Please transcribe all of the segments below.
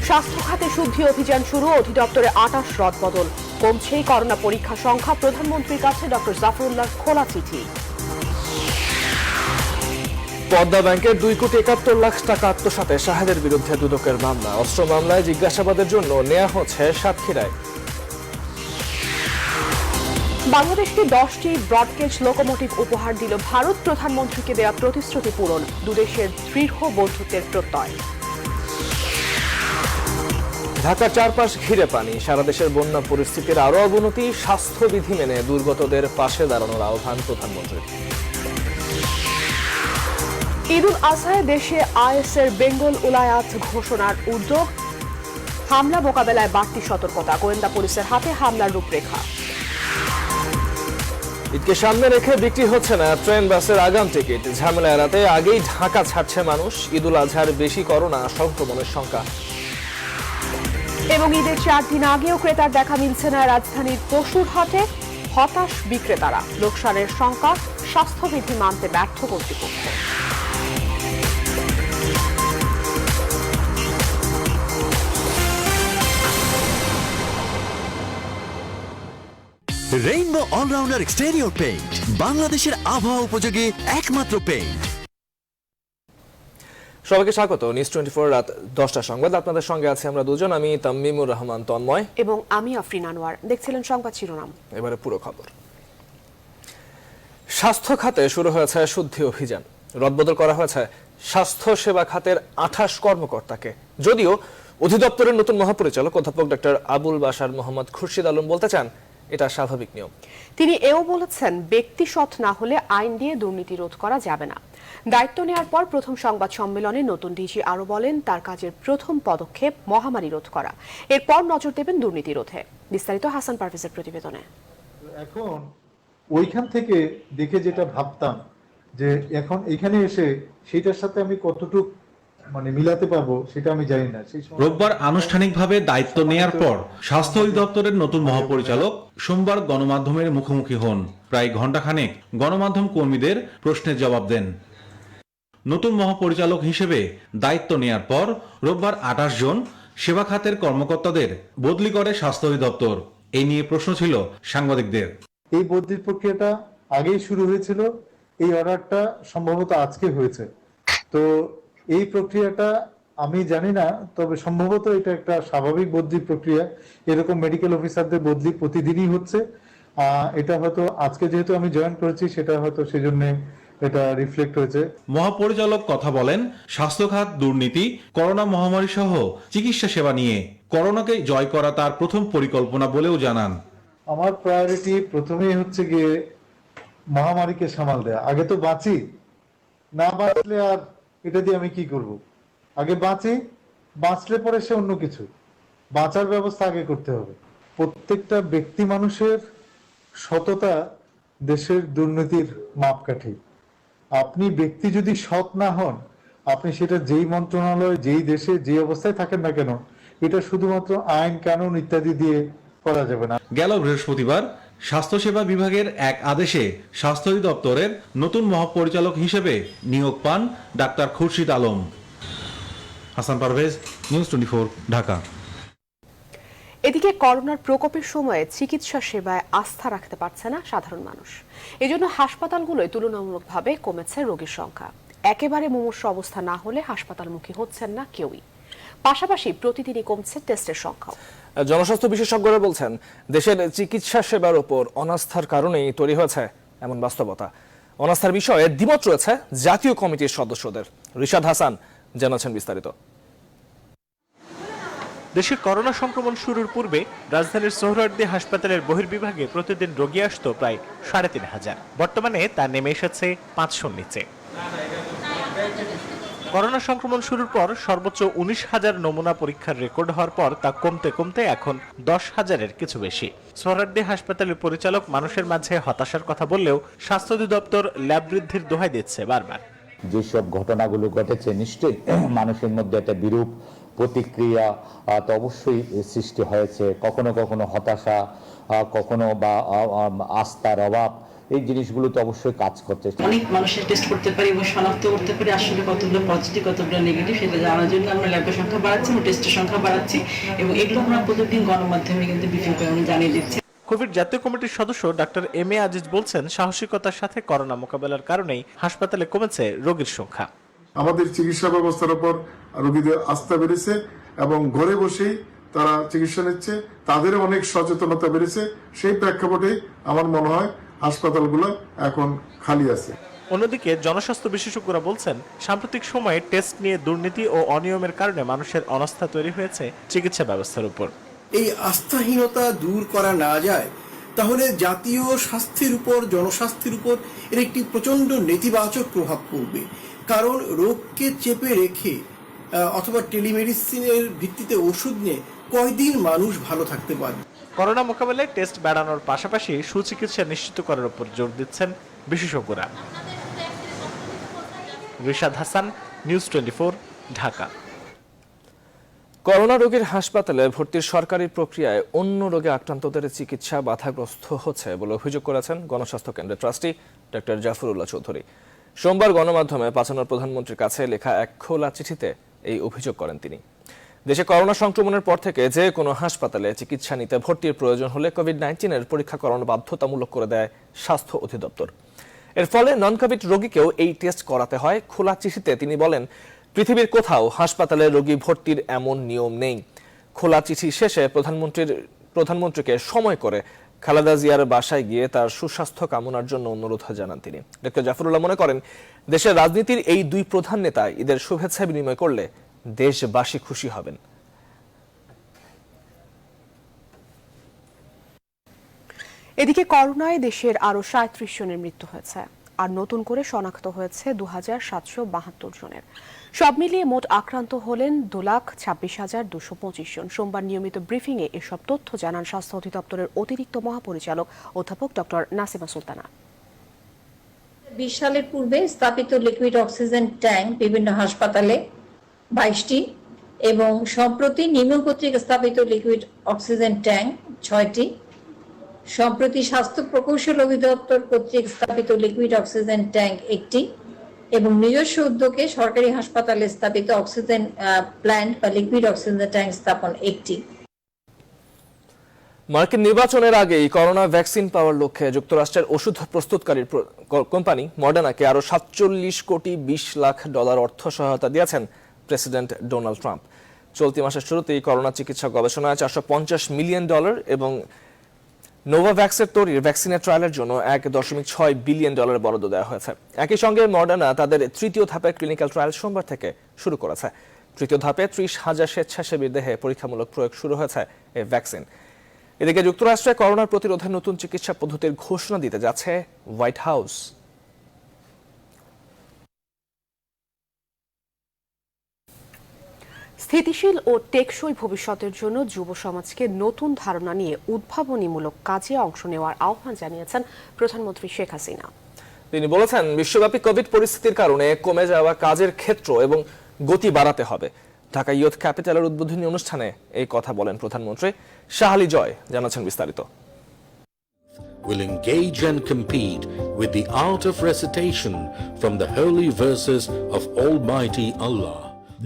স্বাস্থ্য খাতে শুদ্ধি অভিযান শুরু, অধিদপ্তরে 28 রদবদল। কমছেই করোনা পরীক্ষা সংখ্যা, প্রধানমন্ত্রীর কাছে ডক্টর জাফরুল্লাহর খোলা চিঠি। পদ্মা ব্যাংকের 2,71,00,000 টাকা আত্মসাতে শাহেদের বিরুদ্ধে দুদকের মামলা। অস্ত্র মামলায় জিজ্ঞাসাবাদের জন্য নেওয়া হচ্ছে সাতক্ষীরায়। বাংলাদেশকে 10টি ব্রডগেজ লোকোমোটিভ উপহার দিল ভারত, প্রধানমন্ত্রীকে দেওয়া প্রতিশ্রুতি পূরণ, দুদেশের দৃঢ় বন্ধুত্বের প্রত্যয়। ঢাকার চারপাশ ঘিরে পানি, সারা দেশের বন্যা পরিস্থিতির আরও অবনতি, স্বাস্থ্যবিধি মেনে দুর্গতদের পাশে দাঁড়ানোর আহ্বান প্রধানমন্ত্রীর। ঈদ উল আজহায় দেশে আইএসের বেঙ্গল উলায়াত ঘোষণার উদ্যোগ, হামলা মোকাবেলায় বাড়তি সতর্কতা, গোয়েন্দা পুলিশের হাতে হামলার রূপরেখা। ঈদকে সামনে রেখে বিক্রি হচ্ছে না ট্রেন বাসের আগাম টিকিট, ঝামেলা এড়াতে আগেই ঢাকা ছাড়ছে মানুষ। ঈদ উল আজহার বেশি করোনা সংক্রমণের সংখ্যা। এবং ঈদের 4 দিন আগেও ক্রেতার দেখা মিলছে না রাজধানীর পশুর হাটে, হতাশ বিক্রেতারা। লোকসানের শঙ্কা, স্বাস্থ্যবিধি মানতে ব্যর্থ কর্তৃপক্ষ। রেইনবো অলরাউন্ডার এক্সটেরিয়র পেইন্ট, বাংলাদেশের আবহাওয়া উপযোগী একমাত্র পেইন্ট। সবাইকে স্বাগত। নিউজ 24 রাত 10টা সংবাদ, আপনাদের সঙ্গে আছে আমরা দুজন, আমি তামিমুর রহমান তন্ময় এবং আমি আফরিন আনোয়ার। দেখছিলেন সংবাদ শিরোনাম, এবারে পুরো খবর। স্বাস্থ্য খাতে শুরু হয়েছে শুদ্ধি অভিযান, রদবদল করা হয়েছে স্বাস্থ্য সেবা খাতের 28 কর্মকর্তাকে। যদিও অধিদপ্তরের নতুন মহাপরিচালক অধ্যাপক ডক্টর আবুল বাশার মোহাম্মদ খুরশিদ আলম বলতে চান, এটা স্বাভাবিক নিয়ম। তিনি এও বলেছেন, ব্যক্তি সৎ না হলে আইন দিয়ে দুর্নীতি রোধ করা যাবে না। দায়িত্ব নেওয়ার পর প্রথম সংবাদ সম্মেলনে নতুন ডিজি আরো বলেন, তার কাজের প্রথম পদক্ষেপ মহামারী রোধ করা, এরপর নজর দেবেন দুর্নীতি রোধে। বিস্তারিত হাসান পারভেজের প্রতিবেদনে। এখন ওইখান থেকে দেখে যেটা ভাবতাম যে এখন এখানে এসে সেটার সাথে আমি কতটুকু মিলাতে পারবো সেটা আমি জানি না। রোববার আনুষ্ঠানিকভাবে দায়িত্ব নেয়ার পর স্বাস্থ্য অধিদপ্তরের নতুন মহাপরিচালক সোমবার গণমাধ্যমের মুখোমুখি হন। প্রায় ঘণ্টাখানেক গণমাধ্যম কর্মীদের প্রশ্নের জবাব দেন। নতুন মহাপরিচালক হিসেবে দায়িত্ব নেয়ার পর রোববার 28 জন সেবা খাতের কর্মকর্তাদের বদলি করে স্বাস্থ্য অধিদপ্তর। এই নিয়ে প্রশ্ন ছিল সাংবাদিকদের। এই বদলির প্রক্রিয়াটা আগেই শুরু হয়েছিল, এই অর্ডারটা সম্ভবত আজকে হয়েছে। তো এই প্রক্রিয়াটা আমি জানি না, তবে সম্ভবত এটা একটা স্বাভাবিক বদলির প্রক্রিয়া। এরকম মেডিকেল অফিসারদের বদলি প্রতিদিনই হচ্ছে। এটা হয়তো আজকে যেহেতু আমি জয়েন করেছি, সেটা হয়তো সেজন্য এটা রিফ্লেক্ট হয়েছে। মহাপরিচালক কথা বলেন স্বাস্থ্য খাত, দুর্নীতি, করোনা মহামারী সহ চিকিৎসা সেবা নিয়ে। করোনাকে জয় করা তার প্রথম পরিকল্পনা বলেও জানান। আমার প্রায়োরিটি প্রথমেই হচ্ছে গিয়ে মহামারীকে সামাল দেয়া। আগে তো বাঁচি, না বাঁচলে আর এটা দিয়ে আমি কি করব? আগে বাঁচি, বাঁচলে পরে সে অন্য কিছু। বাঁচার ব্যবস্থা আগে করতে হবে। প্রত্যেকটা ব্যক্তি মানুষের সততা দেশের দুর্নীতির মাপকাঠি। আপনি ব্যক্তি যদি সৎ না হন, আপনি সেটা যেই মন্ত্রণালয়, যেই দেশে, যে অবস্থায় থাকেন না কেন, এটা শুধুমাত্র আইন কানুন ইত্যাদি দিয়ে করা যাবে না। গেল বৃহস্পতিবার স্বাস্থ্যসেবা বিভাগের এক আদেশে স্বাস্থ্য অধিদপ্তরের নতুন মহাপরিচালক হিসেবে নিয়োগ পান ডাক্তার খুরশিদ আলম। হাসান পারভেজ, নিউজ 24, ঢাকা। এদিকে করোনার প্রকোপের সময়ে চিকিৎসা সেবায় আস্থা রাখতে পারছে না সাধারণ মানুষ। এজন্য হাসপাতালগুলোয় তুলনামূলকভাবে কমেছে রোগীর সংখ্যা। একেবারে মুমূর্ষু অবস্থা না হলে হাসপাতালমুখী হচ্ছেন না কেউই। পাশাপাশি প্রতিদিনই কমছে টেস্টের সংখ্যা। জনস্বাস্থ্য বিশেষজ্ঞরা বলছেন, দেশের চিকিৎসা সেবার উপর অনাস্থার কারণেই তৈরি হয়েছে এমন বাস্তবতা। অনাস্থার বিষয়ে দ্বিমত রয়েছে জাতীয় কমিটির সদস্যদের। রিশাদ হাসান জানাচ্ছেন বিস্তারিত। দেশে করোনা সংক্রমণ শুরুর পূর্বে রাজধানীর সোহরাওয়ার্দী হাসপাতালের বহির্বিভাগে প্রতিদিন রোগী আসত প্রায় 3,500। বর্তমানে তা নেমে এসেছে 500-র নিচে। করোনা সংক্রমণ শুরুর পর সর্বোচ্চ 19,000 নমুনা পরীক্ষার রেকর্ড হওয়ার পর তা কমতে কমতে এখন 10,000-এর কিছু বেশি। সোহরাওয়ার্দী হাসপাতালের পরিচালক মানুষের মাঝে হতাশার কথা বললেও স্বাস্থ্য অধিদপ্তর ল্যাব বৃদ্ধির দোহাই দিচ্ছে বারবার। যেসব ঘটনাগুলো ঘটেছে, নিশ্চয়ই মানুষের মধ্যে একটা বিরূপ প্রতিক্রিয়া তো অবশ্যই সৃষ্টি হয়েছে। কখনো কখনো হতাশা, কখনো বা আস্থার অভাব, এই জিনিসগুলো তো অবশ্যই কাজ করতে। অনেক মানুষের টেস্ট করতে পারি এবং শনাক্ত করতে পারি আসলে কতগুলো পজিটিভ কতগুলো নেগেটিভ, সেটা জানার জন্য আমরা ল্যাবের সংখ্যা বাড়াচ্ছি এবং টেস্টের সংখ্যা বাড়াচ্ছি, এবং এগুলো আমরা প্রতিদিন গণমাধ্যমে কিন্তু ব্রিফিং করে আমরা জানিয়ে দিচ্ছি। কোভিড জাতীয় কমিটির সদস্য ডাক্তার এম এ আজিজ বলছেন, সাহসিকতার সাথে করোনা মোকাবেলার কারণেই হাসপাতালে কমেছে রোগীর সংখ্যা। আমাদের চিকিৎসা ব্যবস্থার উপর রোগীদের আস্থা বেড়েছে এবং ঘরে বসেই তারা চিকিৎসা নিচ্ছে, তাদের অনেক সচেতনতা বেড়েছে। সেই প্রেক্ষাপটে আমার মনে হয় হাসপাতালগুলো এখন খালি আছে। অন্যদিকে জনস্বাস্থ্য বিশেষজ্ঞরা বলছেন, সাম্প্রতিক সময়ে টেস্ট নিয়ে দুর্নীতি ও অনিয়মের কারণে মানুষের অনাস্থা তৈরি হয়েছে চিকিৎসা ব্যবস্থার উপর। এই আস্থাহীনতা দূর করা না যায় তাহলে জাতীয় স্বাস্থ্যের উপর, জনস্বাস্থ্যের উপর এর একটি প্রচন্ড নেতিবাচক প্রভাব পড়বে। কারণ রোগকে চেপে রেখে অথবা টেলিমেডিসিনের ভিত্তিতে ওষুধ নিয়ে কয়দিন মানুষ ভালো থাকতে পারবে। করোনা মোকাবেলায় টেস্ট বাড়ানোর পাশাপাশি সুচিকিৎসা নিশ্চিত করার উপর জোর দিচ্ছেন বিশেষজ্ঞরা। রিশাদ হাসান, নিউজ 24, ঢাকা। করোনা রোগীর হাসপাতালে ভর্তির সরকারি প্রক্রিয়ায় অন্য রোগে আক্রান্তদের চিকিৎসা বাধাগ্রস্ত হচ্ছে বলে অভিযোগ করেছেন গণস্বাস্থ্য কেন্দ্রের ট্রাস্টি ডক্টর জাফরুল্লাহ চৌধুরী। সোমবার গণমাধ্যমে পাঠানোর প্রধানমন্ত্রীর কাছে লেখা এক খোলা চিঠিতে এই অভিযোগ করেন তিনি। দেশে করোনা সংক্রমণের পর থেকে যে কোনো হাসপাতালে চিকিৎসা নিতে ভর্তির প্রয়োজন হলে কোভিড-19 পরীক্ষা করানো বাধ্যতামূলক করে দেয় স্বাস্থ্য অধিদপ্তর। এর ফলে নন কোভিড রোগীকেও এই টেস্ট করাতে হয়। খোলা চিঠিতে তিনি বলেন, পৃথিবীর কোথাও হাসপাতালে রোগী ভর্তির এমন নিয়ম নেই। খোলা চিঠি শেষে প্রধানমন্ত্রীকে সময় করে খালেদা জিয়ার বাসায় গিয়ে তার সুস্বাস্থ্য কামনার জন্য অনুরোধ জানান তিনি। ডক্টর জাফরুল্লাহ মনে করেন, দেশের রাজনীতির এই দুই প্রধান নেতা ঈদের শুভেচ্ছা বিনিময় করলে দেশবাসী খুশি হবেন। এদিকে করোনায় দেশের আরো 37 জনের মৃত্যু হয়েছে, আর নতুন করে শনাক্ত হয়েছে 2772 জনের। সব মিলিয়ে মোট আক্রান্ত হলেন 2,26,225 জন। সোমবার নিয়মিত ব্রিফিংয়ে এসব তথ্য জানান স্বাস্থ্য অধিদপ্তরের অতিরিক্ত মহাপরিচালক অধ্যাপক ডক্টর নাসিমা সুলতানা। 20 সালের পূর্বে স্থাপিত লিকুইড অক্সিজেন ট্যাঙ্ক বিভিন্ন হাসপাতালে 22টি এবং সম্প্রতি নিম্ন কর্তৃক স্থাপিত লিকুইড অক্সিজেন ট্যাঙ্ক 6টি। সম্প্রতি স্বাস্থ্য প্রকৌশল অধিদপ্তর কর্তৃক স্থাপিত লিকুইড অক্সিজেন ট্যাঙ্ক 1টি এবং নিজস্ব উদ্যোগে সরকারি হাসপাতালে স্থাপিত অক্সিজেন প্ল্যান্ট বা লিকুইড অক্সিজেন ট্যাঙ্ক স্থাপন 1টি। মার্কিন নির্বাচনের আগেই করোনা ভ্যাকসিন পাওয়ার লক্ষ্যে যুক্তরাষ্ট্রের ওষুধ প্রস্তুতকারী কোম্পানি মডার্নাকে আরো $47 কোটি 20 লাখ অর্থ সহায়তা দিয়েছেন প্রেসিডেন্ট ডোনাল্ড ট্রাম্প। চলতি মাসের শুরুতেই করোনা চিকিৎসা গবেষণায় $450 মিলিয়ন এবং নোভাভ্যাক্সের তৈরির ভ্যাকসিনের ট্রায়ালের জন্য $1.6 বিলিয়ন বরাদ্দ দেওয়া হয়েছে। একই সঙ্গে মডার্না তাদের তৃতীয় ধাপের ক্লিনিক্যাল ট্রায়াল সোমবার থেকে শুরু করেছে। তৃতীয় ধাপে 30,000 স্বেচ্ছাসেবীর দেহে পরীক্ষামূলক প্রয়োগ শুরু হয়েছে এই ভ্যাকসিন। এদিকে যুক্তরাষ্ট্রে করোনা প্রতিরোধে নতুন চিকিৎসা পদ্ধতির ঘোষণা দিতে যাচ্ছে হোয়াইট হাউস। স্থিতিশীল ও টেকসই ভবিষ্যতের জন্য যুব সমাজকে নতুন ধারণা নিয়ে উদ্ভাবনীমূলক কাজে অংশ নেওয়ার আহ্বান জানিয়েছেন প্রধানমন্ত্রী শেখ হাসিনা। তিনি বলেছেন, বিশ্বব্যাপী কোভিড পরিস্থিতির কারণে কমে যাওয়া কাজের ক্ষেত্র এবং গতি বাড়াতে হবে। ঢাকা ইয়ুথ ক্যাপিটালের উদ্বোধনী অনুষ্ঠানে এই কথা বলেন প্রধানমন্ত্রী। শাহালি জয় জানাচ্ছেন বিস্তারিত। Will engage and compete with the art of recitation from the holy verses of Almighty Allah.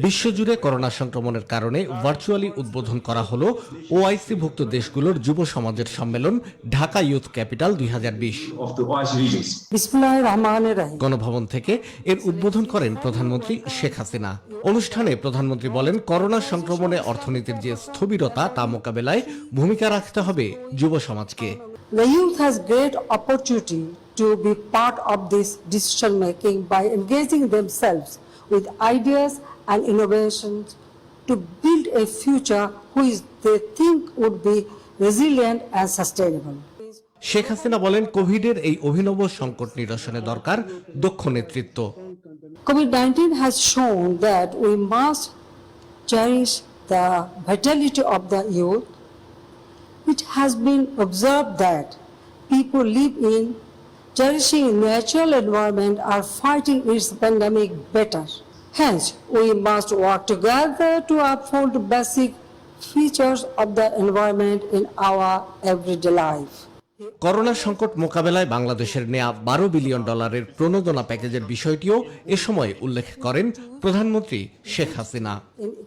বিশ্বজুড়ে করোনা সংক্রমণের কারণে ভার্চুয়ালি উদ্বোধন করা হলো ওআইসি ভুক্ত দেশগুলোর যুব সমাজের সম্মেলন ঢাকা ইয়ুথ ক্যাপিটাল 2020। গণভবন থেকে এর উদ্বোধন করেন প্রধানমন্ত্রী শেখ হাসিনা। অনুষ্ঠানে প্রধানমন্ত্রী বলেন, করোনা সংক্রমণে অর্থনীতির যে স্থবিরতা তা মোকাবেলায় ভূমিকা রাখতে হবে যুব সমাজকে। The youth has great opportunity to be part of this decision making by engaging themselves with ideas and innovations to build a future which they think would be resilient and sustainable. Sheikh Hasina বলেন, কোভিডের এই অভিনব সংকট নিরসনে দরকার দক্ষ নেতৃত্ব। COVID-19 has shown that we must cherish the vitality of the youth. It has been observed that people live in cherishing natural environment are fighting its pandemic better. Hence, we must work together to uphold basic features of the environment in our everyday life. Corona সংকট মোকাবেলায় বাংলাদেশের নেয়া $12 billion প্রণোদনা প্যাকেজের বিষয়টিও এ সময় উল্লেখ করেন প্রধানমন্ত্রী Sheikh Hasina.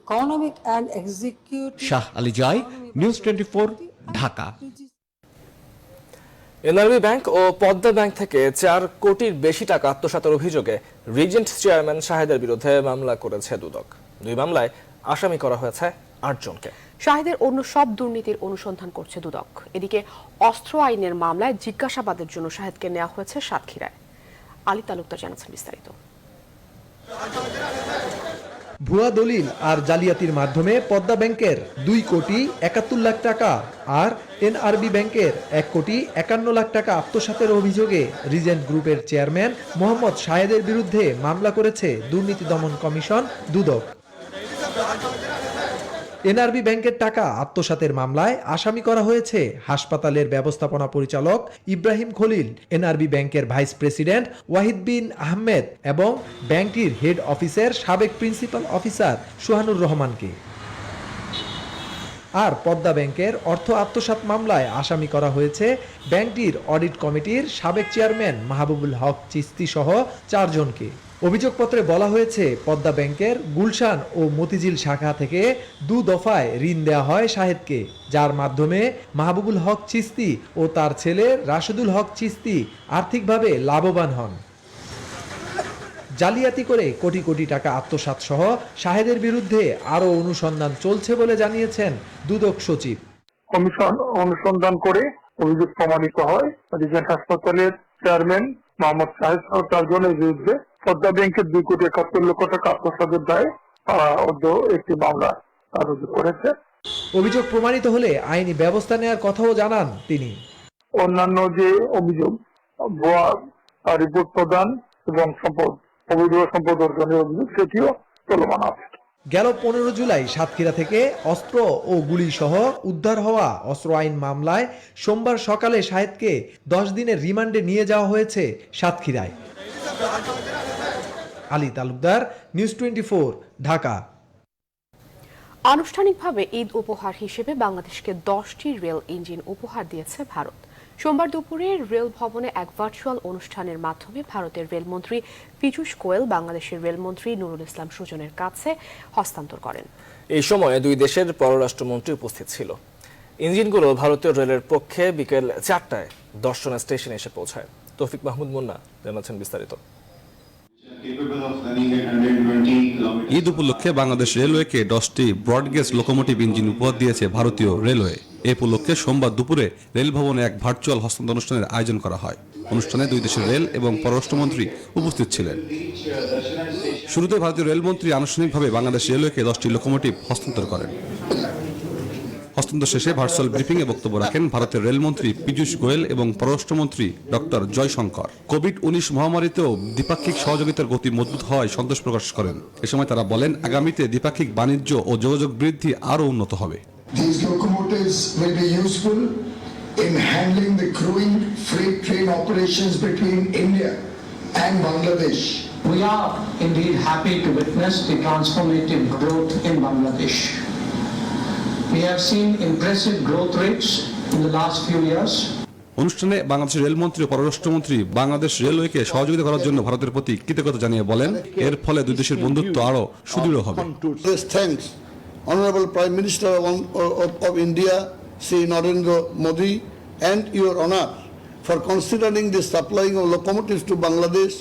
Economic and executive Shah Ali Joy, news 24, Dhaka. NRB bank ও পদ্মা ব্যাংক থেকে 4 কোটির বেশি টাকা আত্মসাতের অভিযোগে রিজেন্ট চেয়ারম্যান শাহেদের বিরুদ্ধে মামলা করেছে দুদক। 2 মামলায় আসামি করা হয়েছে 8 জনকে। শাহেদের অন্য সব দুর্নীতির অনুসন্ধান করছে দুদক। এদিকে অস্ত্র আইনের মামলায় জিজ্ঞাসাবাদের জন্য শাহেদকে নেওয়া হয়েছে সাতক্ষীরায়। আলী তালুকদার জানাচ্ছেন বিস্তারিত। ভুয়া দলিল আর জালিয়াতির মাধ্যমে পদ্মা ব্যাংকের 2 কোটি 71 লাখ টাকা আর এনআরবি ব্যাংকের 1 কোটি 51 লাখ টাকা আত্মসাতের অভিযোগে রিজেন্ট গ্রুপের চেয়ারম্যান মোহাম্মদ শাহেদের বিরুদ্ধে মামলা করেছে দুর্নীতি দমন কমিশন দুদক। এনআরবি ব্যাংকের টাকা আত্মসাতের মামলায় আসামি করা হয়েছে হাসপাতালের ব্যবস্থাপনা পরিচালক ইব্রাহিম খলিল, এনআরবি ব্যাংকের ভাইস প্রেসিডেন্ট ওয়াহিদ বিন আহমেদ এবং ব্যাংকটির হেড অফিসের সাবেক প্রিন্সিপাল অফিসার সুহানুর রহমানকে। আর পদ্মা ব্যাংকের অর্থ আত্মসাৎ মামলায় আসামি করা হয়েছে ব্যাংকটির অডিট কমিটির সাবেক চেয়ারম্যান মাহবুবুল হক চিস্তি সহ 4 জনকে। অভিযোগপত্রে বলা হয়েছে পদ্মা ব্যাংকের গুলশান ও মতিঝিল শাখা থেকে 2 দফায় ঋণ দেওয়া হয় শাহেদকে, যার মাধ্যমে মাহবুবুল হক চিস্তি ও তার ছেলে রাশেদুল হক চিস্তি আর্থিকভাবে লাভবান হন। জালিয়াতি করে কোটি কোটি টাকা আত্মসাৎ সহ শাহেদের বিরুদ্ধে আরও অনুসন্ধান চলছে বলে জানিয়েছেন দুদক সচিব। কমিশন অনুসন্ধান করে অভিযোগ প্রমাণিত হয় রিজেন্ট হাসপাতালের চেয়ারম্যান মোহাম্মদ শাহেদ সহ 4 জনের বিরুদ্ধে পদ্মা ব্যাংকের 2 কোটি 71 লক্ষ টাকা আত্মসাতের দায়ে একটি মামলা রুজু করেছে। অভিযোগ প্রমাণিত হলে আইনি ব্যবস্থা নেওয়ার কথাও জানান তিনি। অন্যান্য যে অভিযোগ ভুয়া রিপোর্ট প্রদান এবং অবৈধ সম্পদ অর্জনের অভিযোগ সেটিও চলমান আছে। গেল 15 জুলাই সাতক্ষীরা থেকে অস্ত্র ও গুলি সহ উদ্ধার হওয়া অস্ত্র আইন মামলায় সোমবার সকালে শাহেদকে 10 দিনের রিমান্ডে নিয়ে যাওয়া হয়েছে সাতক্ষীরায়। আলী তালুকদার, নিউজ 24, ঢাকা। আনুষ্ঠানিকভাবে ঈদ উপহার হিসেবে বাংলাদেশকে 10টি রেল ইঞ্জিন উপহার দিয়েছে ভারত। সোমবার দুপুরে রেল ভবনে এক ভার্চুয়াল অনুষ্ঠানের মাধ্যমে ভারতের রেলমন্ত্রী পীযূষ গোয়েল বাংলাদেশের রেলমন্ত্রী নুরুল ইসলাম সুজনের কাছে হস্তান্তর করেন। এই সময়ে 2 দেশের পররাষ্ট্রমন্ত্রী উপস্থিত ছিল। ইঞ্জিনগুলো ভারতীয় রেলের পক্ষে বিকেল 4টায় দর্শনা স্টেশনে এসে পৌঁছায়। তৌফিক মাহমুদ মুন্না জানাচ্ছেন বিস্তারিত। ঈদ উপলক্ষে বাংলাদেশ রেলওয়েকে 10টি ব্রডগেজ লোকোমোটিভ ইঞ্জিন উপহার দিয়েছে ভারতীয় রেলওয়ে। এ উপলক্ষে সোমবার দুপুরে রেল ভবনে এক ভার্চুয়াল হস্তান্তর অনুষ্ঠানের আয়োজন করা হয়। অনুষ্ঠানে 2 দেশের রেল এবং পররাষ্ট্রমন্ত্রী উপস্থিত ছিলেন। শুরুতে ভারতীয় রেলমন্ত্রী আনুষ্ঠানিকভাবে বাংলাদেশ রেলওয়েকে 10টি লোকোমোটিভ হস্তান্তর করেন। হস্তান্তর শেষে ভার্চুয়াল ব্রিফিংয়ে বক্তব্য রাখেন ভারতের রেলমন্ত্রী পীযূষ গোয়েল এবং পররাষ্ট্রমন্ত্রী ডক্টর জয়শঙ্কর। কোভিড-19 মহামারীতেও দ্বিপাক্ষিক সহযোগিতার গতি মজবুত হওয়ায় সন্তোষ প্রকাশ করেন। এ সময় তারা বলেন, আগামীতে দ্বিপাক্ষিক বাণিজ্য ও যোগাযোগ বৃদ্ধি আরও উন্নত হবে। These locomotives will be useful in handling the growing freight train operations between India and Bangladesh. We are indeed happy to witness the transformative growth in Bangladesh. We have seen impressive growth rates in the last few years. অনুষ্ঠানে বাংলাদেশের রেলমন্ত্রী ও পররাষ্ট্রমন্ত্রী বাংলাদেশ রেলওয়েকে সহযোগিতা করার জন্য ভারতের প্রতি কৃতজ্ঞতা জানিয়ে বলেন, এর ফলে 2 দেশের বন্ধুত্ব আরও সুদৃঢ় হবে। Thanks, Honorable Prime Minister of India, Sri Narendra Modi, and Your Honor for considering the supplying of locomotives to Bangladesh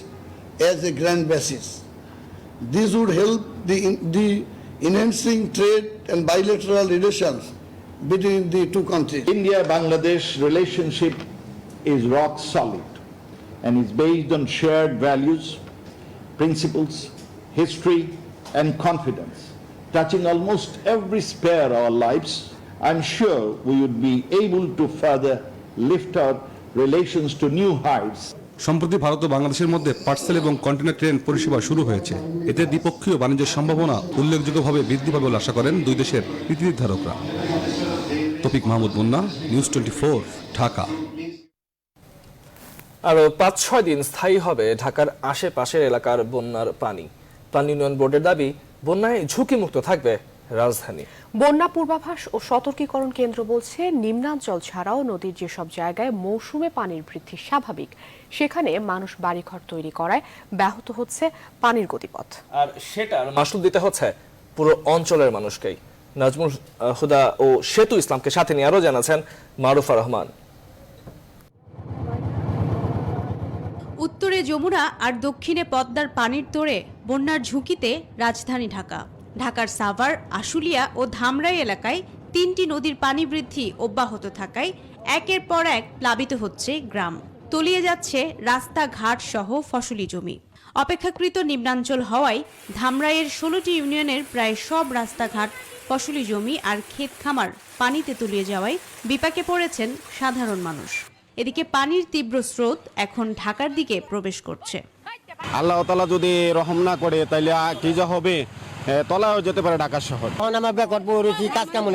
as a grand basis. This would help the enhancing trade and bilateral relations between the 2 countries. India-Bangladesh relationship is rock solid and is based on shared values, principles, history, and confidence. Touching almost every sphere of our lives, I'm sure we would be able to further lift our relations to new heights. সম্প্রতি ভারত ও বাংলাদেশের মধ্যে parcel এবং container train পরিষেবা শুরু হয়েছে। এতে দ্বিপক্ষীয় বাণিজ্যের সম্ভাবনা উল্লেখযোগ্যভাবে বৃদ্ধি পাবে বলে আশা করেন 2 দেশের নীতি নির্ধারকরা। তৌফিক মাহমুদ মুন্না, নিউজ 24, ঢাকা। আরও 5-6 দিন স্থায়ী হবে ঢাকার আশেপাশের এলাকার বন্যার পানি। পানি উন্নয়ন বোর্ডের দাবি, বন্যায় ঝুঁকিমুক্ত থাকবে রাজধানী। বন্যা পূর্বাভাস ও সতর্কীকরণ কেন্দ্র বলছে, নিম্নাঞ্চল ছাড়াও নদীর যেসব জায়গায় মৌসুমে পানির বৃদ্ধি স্বাভাবিক, সেখানে মানুষ বাড়িঘর তৈরি করায় ব্যাহত হচ্ছে পানির গতিপথ। আর সেটার মাসুল দিতে হচ্ছে পুরো অঞ্চলের মানুষকেই। নাজমুল হুদা ও সেতু ইসলামকে সাথে নিয়ে আরো জানাচ্ছেন মারুফা রহমান। উত্তরে যমুনা আর দক্ষিণে পদ্মার পানির তোড়ে বন্যার ঝুঁকিতে রাজধানী ঢাকা। ঢাকার সাভার, আশুলিয়া ও ধামরাই এলাকায় 3টি নদীর পানি বৃদ্ধি অব্যাহত থাকায় একের পর এক প্লাবিত হচ্ছে গ্রাম। তলিয়ে যাচ্ছে রাস্তাঘাট সহ ফসলি জমি। অপেক্ষাকৃত নিম্নাঞ্চল হওয়ায় ধামরাইয়ের 16টি ইউনিয়নের প্রায় সব রাস্তাঘাট, ফসলি জমি আর ক্ষেত খামার পানিতে তলিয়ে যাওয়ায় বিপাকে পড়েছেন সাধারণ মানুষ। এদিকে পানির তীব্র স্রোত এখন ঢাকার দিকে প্রবেশ করছে। আল্লাহ তাআলা যদি রহম না করে তাইলে কি যা হবে, তলাও যেতে পারে ঢাকা শহর। কাজ কেমন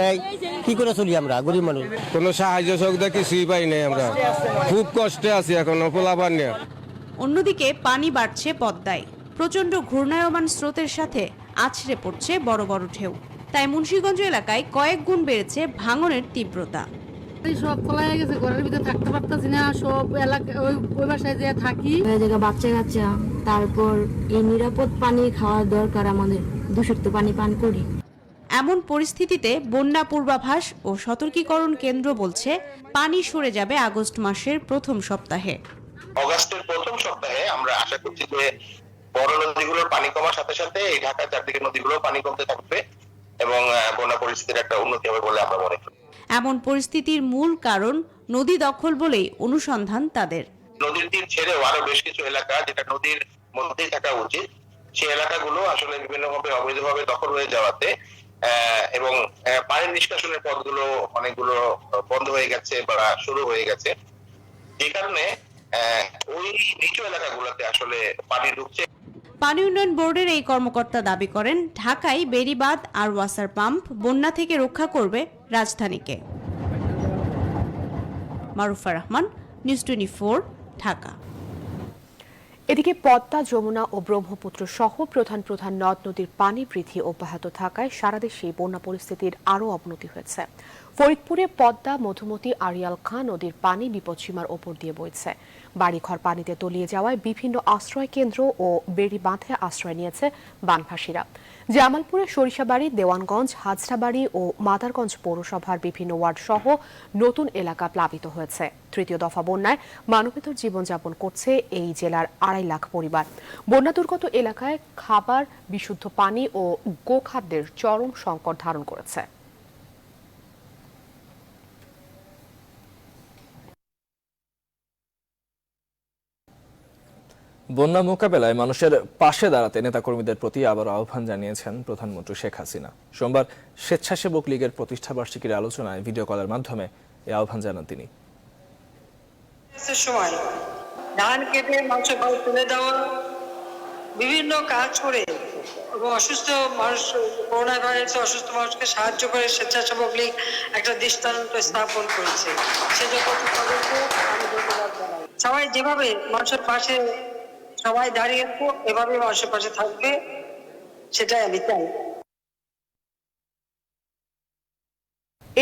কি করে চলি আমরা গরিব মানুষ? কোনো সাহায্য সুবিধা কিছুই পাই নাই, আমরা খুব কষ্টে আছি এখন পোলাপান নিয়ে। অন্যদিকে পানি বাড়ছে পদ্মায়। প্রচণ্ড ঘূর্ণায়মান স্রোতের সাথে আছড়ে পড়ছে বড় বড় ঢেউ। তাই মুন্সিগঞ্জ এলাকায় কয়েক গুণ বেড়েছে ভাঙনের তীব্রতা। সব তলায় গেছে, ঘরের ভিতরে থাকতে পারতেছি না, সব এলাকা ওই বাসায় যে থাকি। বাচ্চা কাচ্চা, তারপর এই নিরাপদ পানি খাওয়ার দরকার, আমাদের দূষিত পানি পান করি। এমন পরিস্থিতিতে বন্যা পূর্বাভাস ও সতর্কীকরণ কেন্দ্র বলছে, পানি সরে যাবে আগস্ট মাসের প্রথম সপ্তাহে। অগাস্টের প্রথম সপ্তাহে আমরা আশা করছি যে বড় নদীগুলোর পানি কমার সাথে সাথে এই ঢাকার চারদিকে নদীগুলো পানি কমতে থাকবে এবং বন্যা পরিস্থিতির একটা উন্নতি হবে বলে আমরা মনে করি। এমন পরিস্থিতির মূল কারণ নদী দখল বলেই অনুসন্ধান তাদের। নদীর তীর ছেড়েও আরো বেশ কিছু এলাকা যেটা নদীর মধ্যেই থাকা উচিত, সেই এলাকাগুলো আসলে বিভিন্নভাবে অবৈধভাবে দখল হয়ে যাওয়াতে এবং পানির নিষ্কাশনের পথগুলো অনেকগুলো বন্ধ হয়ে গেছে বা শুরু হয়ে গেছে, যে কারণে ওই নিচু এলাকাগুলোতে আসলে পানি ঢুকছে। পানি উন্নয়ন বোর্ডের এই কর্মকর্তা দাবি করেন, ঢাকায় বেড়িবাঁধ আর ওয়াসার পাম্প বন্যা থেকে রক্ষা করবে রাজধানীকে। মারুফা রহমান, নিউজ 24, ঢাকা। এদিকে পদ্মা, যমুনা ও ব্রহ্মপুত্র সহ প্রধান প্রধান নদ নদীর পানি বৃদ্ধি অব্যাহত থাকায় সারা দেশে বন্যা পরিস্থিতির আরও অবনতি হয়েছে। ফরিদপুরে পদ্মা, মধুমতি, আড়িয়াল খাঁ নদীর পানি বিপদসীমার ওপর দিয়ে বইছে। বাড়িঘর পানিতে তলিয়ে যাওয়ায় বিভিন্ন আশ্রয় কেন্দ্র ও বেড়ি বাঁধে আশ্রয় নিয়েছে বানভাসীরা। জামালপুরে সরিষাবাড়ি, দেওয়ানগঞ্জ, হাজরাবাড়ি ও মাদারগঞ্জ পৌরসভার বিভিন্ন ওয়ার্ড সহ নতুন এলাকা প্লাবিত হয়েছে। তৃতীয় দফা বন্যায় মানবেতর জীবনযাপন করছে এই জেলার 2.5 লাখ পরিবার। বন্যা দুর্গত এলাকায় খাবার, বিশুদ্ধ পানি ও গোখাদ্যের চরম সংকট ধারণ করেছে। বন্যা মোকাবেলায় মানুষের পাশে দাঁড়াতে নেতাকর্মীদের প্রতি আবার আহ্বান জানিয়েছেন প্রধানমন্ত্রী শেখ হাসিনা। সোমবার স্বেচ্ছাসেবক লীগের প্রতিষ্ঠাবার্ষিকীর আলোচনায় ভিডিও কলের মাধ্যমে এই আহ্বান জানান তিনি। সময় ধান কেটে মাংস তুলে দেওয়া, বিভিন্ন কাজ করে এবং অসুস্থ মানুষ, করোনা ভাইরাসে অসুস্থ মানুষকে সাহায্য করে স্বেচ্ছাসেবক লীগ একটা দৃষ্টান্ত স্থাপন করেছে। সেজন্য তাদেরকে আমি ধন্যবাদ জানাই। সবাই যেভাবে মানুষের পাশে সবাই দাঁড়িয়ে এভাবে মানুষের পাশে থাকবে, সেটাই আমি চাই।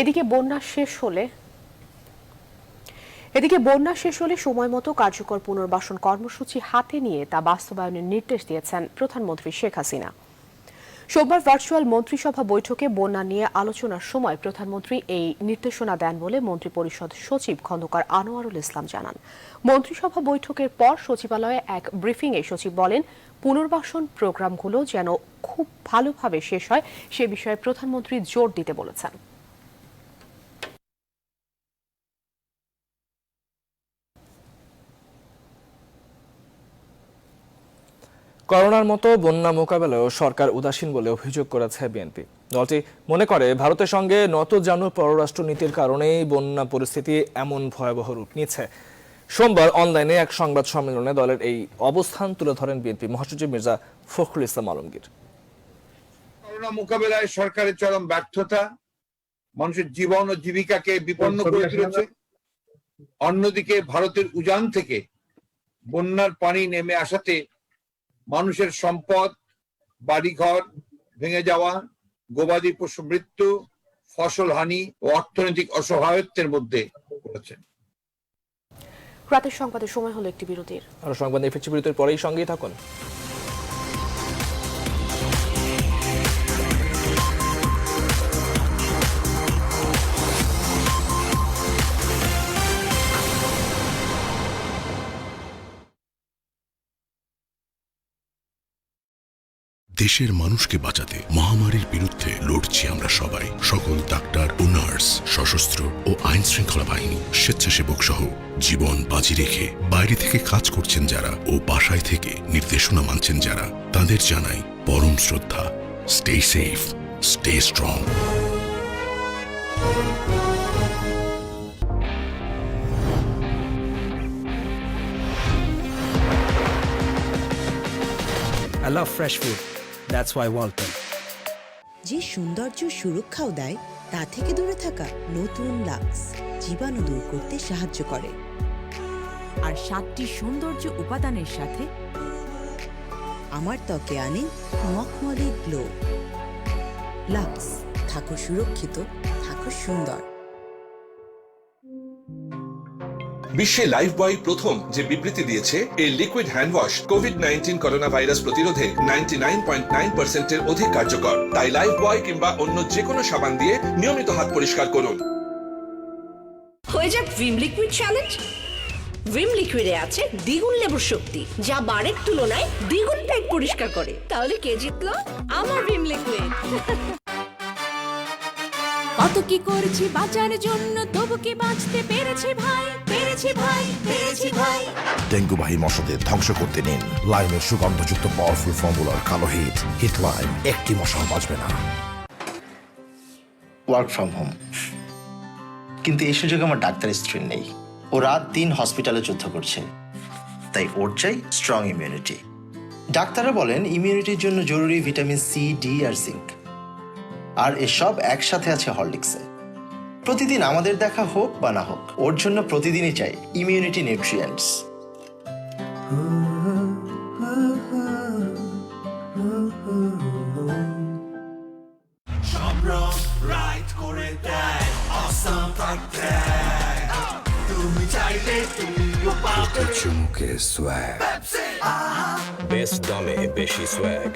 এদিকে বন্যা শেষ হলে সময় মতো কার্যকর পুনর্বাসন কর্মসূচি হাতে নিয়ে তা বাস্তবায়নের নির্দেশ দিয়েছেন প্রধানমন্ত্রী শেখ হাসিনা। সোমবার ভার্চুয়াল মন্ত্রিসভা বৈঠকে বন্যা নিয়ে আলোচনার সময় প্রধানমন্ত্রী এই নির্দেশনা দেন বলে মন্ত্রিপরিষদ সচিব খন্দকার আনোয়ারুল ইসলাম জানান। মন্ত্রিসভা বৈঠকের পর সচিবালয়ে এক ব্রিফিংয়ে সচিব বলেন, পুনর্বাসন প্রোগ্রামগুলো যেন খুব ভালোভাবে শেষ হয় সে বিষয়ে প্রধানমন্ত্রী জোর দিতে বলেছেন। করোনার মতো বন্যা মোকাবেলায়ও সরকার উদাসীন বলে অভিযোগ করেছে বিএনপি। দলটি মনে করে ভারতের সঙ্গে নতজানু পররাষ্ট্রনীতির কারণেই বন্যা পরিস্থিতি এমন ভয়াবহ রূপ নিয়েছে। সোমবার অনলাইনে এক সংবাদ সম্মেলনে দলের এই অবস্থান তুলে ধরেন বিএনপি মহাসচিব মির্জা ফখরুল ইসলাম আলমগীর। করোনা মোকাবেলায় সরকারের চরম ব্যর্থতা মানুষের জীবন ও জীবিকাকে বিপন্ন করে তুলেছে। অন্যদিকে ভারতের উজান থেকে বন্যার পানি নেমে আসাতে মানুষের সম্পদ, বাড়িঘর ভেঙে যাওয়া, গবাদি পশু মৃত্যু, ফসল হানি ও অর্থনৈতিক অসহায়ত্বের মধ্যে পড়েছেন। রাতের সংবাদের সময় হলো একটি বিরতির। আর সংবাদ নিয়ে ফিরছি, বিরতির পরেই সঙ্গেই থাকুন। দেশের মানুষকে বাঁচাতে মহামারীর বিরুদ্ধে লড়ছি আমরা সবাই। সকল ডাক্তার ও নার্স, সশস্ত্র ও আইন শৃঙ্খলা বাহিনী, স্বেচ্ছাসেবক সহ জীবন বাজি রেখে বাইরে থেকে কাজ করছেন যারা ও বাসায় থেকে নির্দেশনা মানছেন যারা, তাদের জানাই পরম শ্রদ্ধা। Stay safe, stay strong. I love fresh food. That's why Walton. যে সৌন্দর্য সুরক্ষাও দেয় তা থেকে দূরে থাকা নতুন লাক্স জীবাণু দূর করতে সাহায্য করে। আর 7টি সৌন্দর্য উপাদানের সাথে আমার ত্বকে আনে মখমলি গ্লো। লাক্স, থাকো সুরক্ষিত, থাকো সুন্দর। বিশ্বে লাইফবয় প্রথম যে বিবৃতি দিয়েছে, এই liquid hand wash COVID-19 corona virus প্রতিরোধে 99.9% অধিক কার্যকর। তাই লাইফবয় কিংবা অন্য যে কোনো সাবান দিয়ে নিয়মিত হাত পরিষ্কার করুন। হয়ে যাক ভিম লিকুইড চ্যালেঞ্জ। ভিম লিকুইডে আছে দ্বিগুণ লেবুর শক্তি, যা বারের তুলনায় দ্বিগুণ পেট পরিষ্কার করে। তাহলে কে জিতলো? আমার ভিম লিকুইড। কত কি করেছি বাঁচার জন্য, তবু কি বাঁচতে পেরেছি ভাই, পেরেছি ভাই, পেরেছি ভাই। ডেঙ্গুবাহী মশাদের ধ্বংস করতে নিন লাইমের সুগন্ধযুক্ত পাওয়ারফুল ফর্মুলার কালো হিট লাইম। একটি মশাও বাঁচবে না। ওয়ার্ক ফ্রম হোম, কিন্তু এই সুযোগ আমার ডাক্তার স্ত্রীর নেই। ও রাত দিন হসপিটালে যুদ্ধ করছে, তাই ওর চাই স্ট্রং ইমিউনিটি। ডাক্তাররা বলেন ইমিউনিটির জন্য জরুরি ভিটামিন সি, ডি আর জিঙ্ক, আর এসব একসাথে আছে হরলিক্সে। প্রতিদিন আমাদের দেখা হোক বা না হোক, ওর জন্য প্রতিদিনই চাই ইমিউনিটি নিউট্রিয়েন্টস। বেস্ট দামে বেশি সোয়াগ,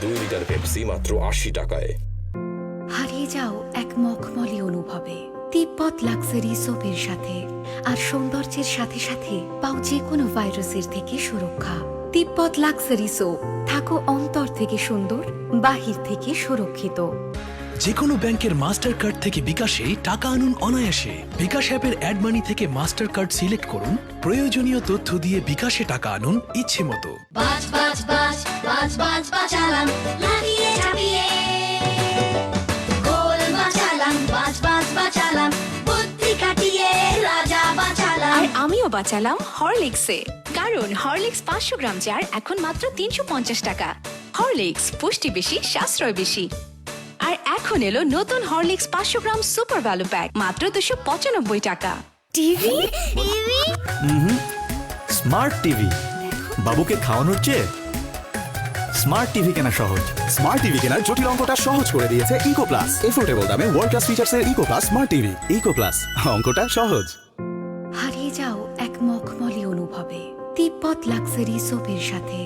2 লিটার পেপসি মাত্র 80 টাকায়। হারিয়ে যাও এক মখমলি অনুভবে তিব্বত লাক্সারি সোপের সাথে, আর সৌন্দর্যের সাথে সাথে পাও যে কোনো ভাইরাসের থেকে সুরক্ষা। তিব্বত লাক্সারি সোপ, থাকো অন্তর থেকে সুন্দর, বাহির থেকে সুরক্ষিত। যে কোনো ব্যাংকের মাস্টার কার্ড থেকে বিকাশে টাকা আনুন অনায়াসে। বিকাশ অ্যাপের অ্যাড মানি থেকে মাস্টার কার্ড সিলেক্ট করুন, প্রয়োজনীয় তথ্য দিয়ে বিকাশে টাকা আনুন ইচ্ছে মতো। বাজ বাজ বাজ বাজ বাজ বাজালাম, লাগিয়ে ঝাঁপিয়ে গোল বাজালাম, বাজ বাজ বাজালাম, বুদ্ধি কাটিয়ে রাজা বাজালাম। আর আমিও বাঁচালাম হরলিক্সে, কারণ হরলিক্স 500 গ্রাম জার এখন মাত্র 350 টাকা। হরলিক্স, পুষ্টি বেশি, সাশ্রয় বেশি। আর এখন এলো নতুন হরলিক্স 500 গ্রাম সুপার ভ্যালু প্যাক, মাত্র 295 টাকা। টিভি স্মার্ট টিভি, বাবুকে খাওয়ানোর চেয়ে স্মার্ট টিভি কেনা সহজ। স্মার্ট টিভি কেনার জটিল অঙ্কটা সহজ করে দিয়েছে ইকো প্লাস। এফোর্ডেবল দামে ওয়ার্ল্ড ক্লাস ফিচার্সের eco plus smart TV. Eco plus, অঙ্কটা সহজ। হারিয়ে যাও এক মখমলি অনুভবে তিব্বত লাক্সারি সোপের সাথে,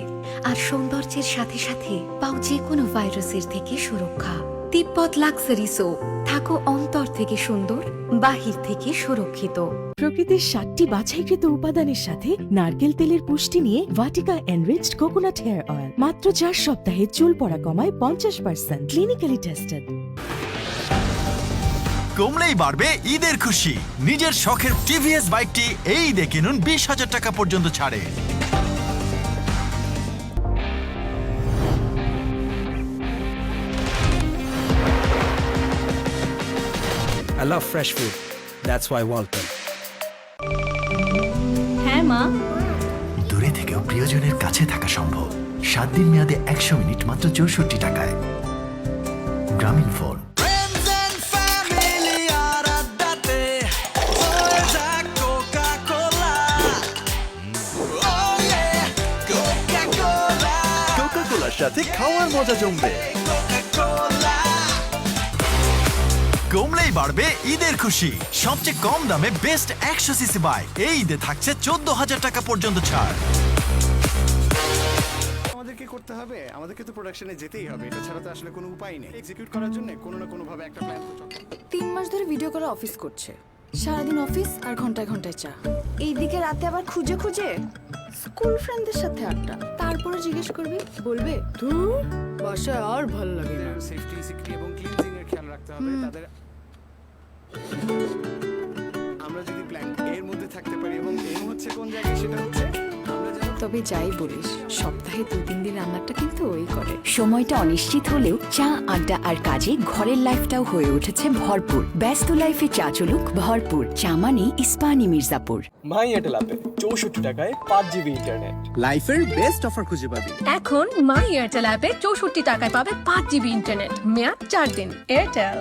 আর সৌন্দর্যের সাথে সাথে পাও যে কোনো ভাইরাসের থেকে সুরক্ষা। তিব্বত লাক্সারি সোপ, থাকো অন্তর থেকে সুন্দর, বাহির থেকে সুরক্ষিত। প্রকৃতির 7টি বাছাইকৃত উপাদানের সাথে নারকেল তেলের পুষ্টি নিয়ে Vatika enriched coconut hair oil, মাত্র 4 সপ্তাহে চুল পড়া কমায় 50%, ক্লিনিক্যালি টেস্টেড। কমলেই বাড়বে ঈদের খুশি। নিজের শখের টিভিএস বাইকটি এই ঈদে কিনুন 20,000 টাকা পর্যন্ত ছাড়ে। I love fresh food. That's why Walton. হ্যাঁ মা, দূরে থেকেও প্রিয়জনের কাছে থাকা সম্ভব। 7 দিন মেয়াদে 100 মিনিট মাত্র 64 টাকায়। গ্রামীণ ফোন। কোকা-কোলার সাথে খাওয়ার মজা জমবে। কমলেই বাড়বে ঈদের খুশি। সবচেয়ে কম দামে বেস্ট 100 সিসি বাইক এই ঈদে থাকছে 14,000 টাকা পর্যন্ত ছাড়। আমাদেরকে করতে হবে, আমাদেরকে তো প্রোডাকশনে যেতেই হবে, এটা ছাড়া তো আসলে কোনো উপায় নেই। এক্সিকিউট করার জন্য কোনো না কোনো ভাবে একটা প্ল্যান তো চলবে। 3 মাস ধরে ভিডিও কলে অফিস করছে, সারাদিন অফিস আর ঘন্টায় ঘন্টায় চা, এইদিকে রাতে আবার খুঁজে খুঁজে স্কুল ফ্রেন্ডদের সাথে আড্ডা। তারপরে জিজ্ঞেস করবি, বলবে ধুর বাসায় আর ভালো লাগে না। সেফটি, সিকিউরিটি এবং ক্লিনজিং এর খেয়াল রাখতে হবে তাদের। আমরা যদি প্ল্যান এর মধ্যে থাকতে পারি এবং এম হচ্ছে কোন জায়গায়, সেটা হচ্ছে তবে যাই বলিস, সপ্তাহে 2-3 দিন রান্নাটা কিন্তু ওই করে। সময়টা অনিশ্চিত হলেও চা, আড্ডা আর কাজে ঘরের লাইফটাও হয়ে উঠেছে ভরপুর। ব্যস্ত লাইফে চা চলুক ভরপুর। চা মানে ইস্পাহানি মির্জাপুর। মাই এয়ারটেল অ্যাপে 64 টাকায় 5 জিবি ইন্টারনেট। লাইফের বেস্ট অফার খুঁজে পাবি। এখন মাই এয়ারটেল অ্যাপে 64 টাকায় পাবে 5 জিবি ইন্টারনেট, মেয়াদ 4 দিন। এয়ারটেল।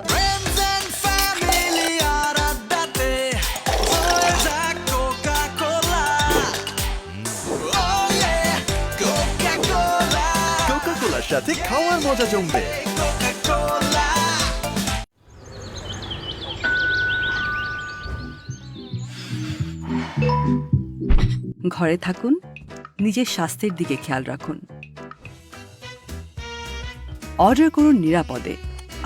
কোকা-কোলার সাথে খাওয়ার মজা জমবে। ঘরে থাকুন, নিজের স্বাস্থ্যের দিকে খেয়াল রাখুন। অর্ডার করুন নিরাপদে।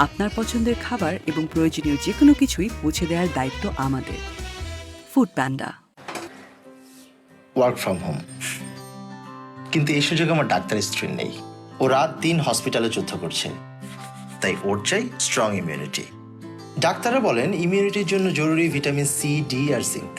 আপনার পছন্দের খাবার এবং প্রয়োজনীয় যে কোনো কিছুই পৌঁছে দেওয়ার দায়িত্ব আমাদের। Food panda. Work from home, কিন্তু এই সুযোগ আমার ডাক্তার স্ত্রীর নেই। ও রাত দিন হসপিটালে যুদ্ধ করছে, তাই ওর চাই স্ট্রং ইমিউনিটি। ডাক্তাররা বলেন ইমিউনিটির জন্য জরুরি ভিটামিন সি, ডি আর জিঙ্ক।